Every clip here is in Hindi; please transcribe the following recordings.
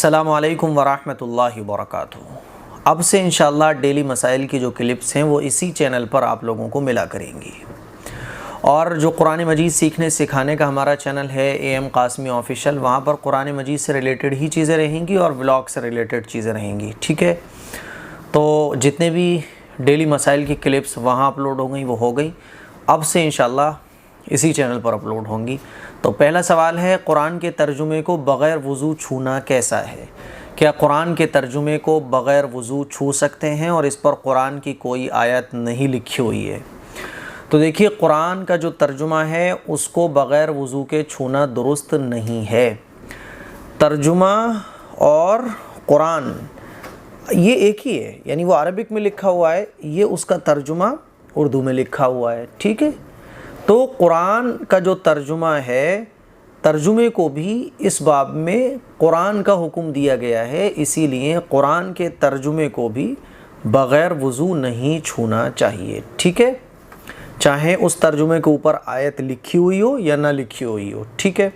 अस्सलामु अलैकुम वरहमतुल्लाहि वबरकातुहू। अब से इंशाअल्लाह डेली मसाइल की जो क्लिप्स हैं वो इसी चैनल पर आप लोगों को मिला करेंगी। और जो कुरान मजीद सीखने सिखाने का हमारा चैनल है AM कासमी ऑफिशियल, वहाँ पर कुरान मजीद से रिलेटेड ही चीज़ें रहेंगी और व्लॉग से रिलेटेड चीज़ें रहेंगी। ठीक है, तो जितने भी डेली मसाइल की क्लिप्स वहाँ अपलोड हो गई वो हो गई, अब से इंशाअल्लाह इसी चैनल पर अपलोड होंगी। तो पहला सवाल है, कुरान के तर्जुमे को बग़ैर वज़ू छूना कैसा है? क्या कुरान के तर्जुमे को बग़ैर वज़ू छू सकते हैं और इस पर कुरान की कोई आयत नहीं लिखी हुई है? तो देखिए, कुरान का जो तर्जुमा है उसको बग़ैर वज़ू के छूना दुरुस्त नहीं है। तर्जुमा और कुरान ये एक ही है, यानी वो अरबिक में लिखा हुआ है, ये उसका तर्जुमा उर्दू में लिखा हुआ है। ठीक है, तो कुरान का जो तर्जुमा है, तर्जुमे को भी इस बाब में कुरान का हुक्म दिया गया है, इसीलिए कुरान के तर्जुमे को भी बग़ैर वज़ू नहीं छूना चाहिए। ठीक है, चाहे उस तर्जुमे के ऊपर आयत लिखी हुई हो या ना लिखी हुई हो। ठीक है,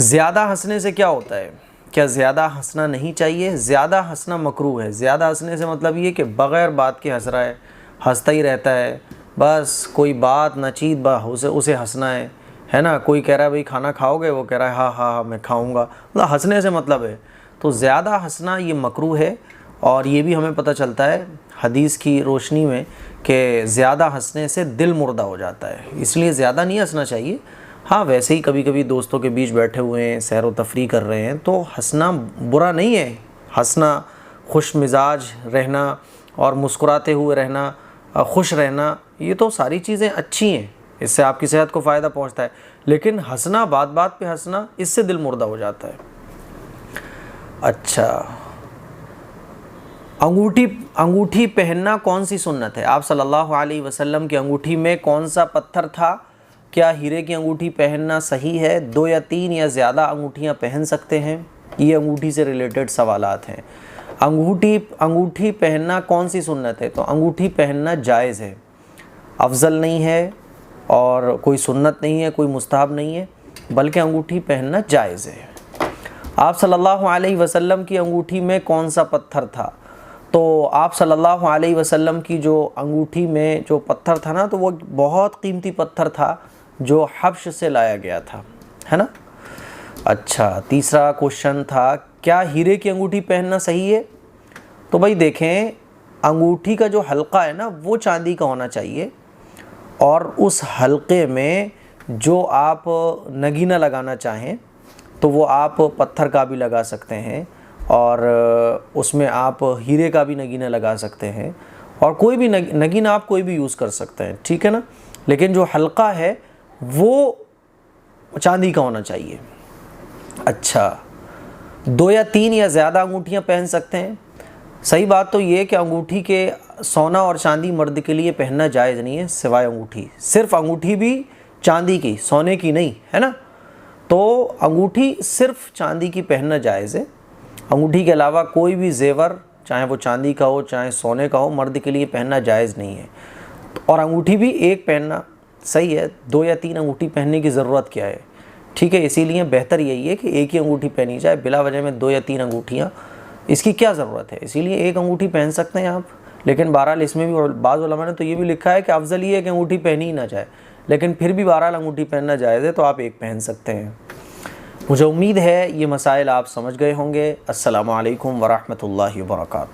ज़्यादा हंसने से क्या होता है? क्या ज़्यादा हंसना नहीं चाहिए? ज़्यादा हंसना मकरूह है। ज़्यादा हंसने से मतलब ये कि बग़ैर बात के हंस रहा है, हंसता ही रहता है, बस कोई बात ना चीत उसे हंसना है ना। कोई कह रहा है भाई खाना खाओगे, वो कह रहा है हाँ हाँ हाँ मैं खाऊंगा, मतलब हंसने से मतलब है। तो ज़्यादा हंसना ये मकरूह है, और ये भी हमें पता चलता है हदीस की रोशनी में कि ज़्यादा हंसने से दिल मुर्दा हो जाता है, इसलिए ज़्यादा नहीं हंसना चाहिए। हाँ, वैसे ही कभी कभी दोस्तों के बीच बैठे हुए हैं, सैर व तफरी कर रहे हैं, तो हंसना बुरा नहीं है। हंसना, खुश मिजाज रहना और मुस्कुराते हुए रहना, खुश रहना, ये तो सारी चीज़ें अच्छी हैं, इससे आपकी सेहत को फ़ायदा पहुंचता है। लेकिन हंसना, बात बात पे हंसना, इससे दिल मुर्दा हो जाता है। अच्छा, अंगूठी पहनना कौन सी सुन्नत है? आप सल्लल्लाहु अलैहि वसल्लम की अंगूठी में कौन सा पत्थर था? क्या हीरे की अंगूठी पहनना सही है? 2 या 3 या ज़्यादा अंगूठियाँ पहन सकते हैं? ये अंगूठी से रिलेटेड सवालात हैं। अंगूठी पहनना कौन सी सुन्नत है? तो अंगूठी पहनना जायज़ है, अफजल नहीं है और कोई सुन्नत नहीं है, कोई मुस्तहब नहीं है, बल्कि अंगूठी पहनना जायज़ है। आप सल्लल्लाहु अलैहि वसल्लम की अंगूठी में कौन सा पत्थर था? तो आप सल्लल्लाहु अलैहि वसल्लम की जो अंगूठी में जो पत्थर था ना, तो वो बहुत कीमती पत्थर था जो हब्श से लाया गया था, है ना। अच्छा, तीसरा क्वेश्चन था, क्या हीरे की अंगूठी पहनना सही है? तो भाई देखें, अंगूठी का जो हल्का है ना, वो चांदी का होना चाहिए, और उस हल्के में जो आप नगीना लगाना चाहें तो वो आप पत्थर का भी लगा सकते हैं, और उसमें आप हीरे का भी नगीना लगा सकते हैं, और कोई भी नगीना आप कोई भी यूज़ कर सकते हैं। ठीक है ना, लेकिन जो हल्का है वो चांदी का होना चाहिए। अच्छा, 2 या 3 या ज़्यादा अंगूठियाँ पहन सकते हैं। सही बात तो ये कि अंगूठी के सोना और चांदी मर्द के लिए पहनना जायज़ नहीं है, सिवाय अंगूठी। सिर्फ अंगूठी भी चांदी की, सोने की नहीं, है ना। तो अंगूठी सिर्फ चांदी की पहनना जायज़ है। अंगूठी के अलावा कोई भी जेवर, चाहे वो चांदी का हो चाहे सोने का हो, मर्द के लिए पहनना जायज़ नहीं है। और अंगूठी भी एक पहनना सही है, 2 या 3 अंगूठी पहनने की ज़रूरत क्या है? ठीक है, इसीलिए बेहतर यही है कि एक ही अंगूठी पहनी जाए, बिला वजह में 2 या 3 अंगूठियाँ, इसकी क्या ज़रूरत है। इसीलिए एक अंगूठी पहन सकते हैं आप। लेकिन बहरहाल इसमें भी बाज़ उलमा ने तो ये भी लिखा है कि अफजल ये है कि अंगूठी पहनी ही ना जाए, लेकिन फिर भी बहरहाल अंगूठी पहनना जायज़ है, तो आप एक पहन सकते हैं। मुझे उम्मीद है ये मसाइल आप समझ गए होंगे। अस्सलामु अलैकुम वरहमतुल्लाहि वबरकातुहू।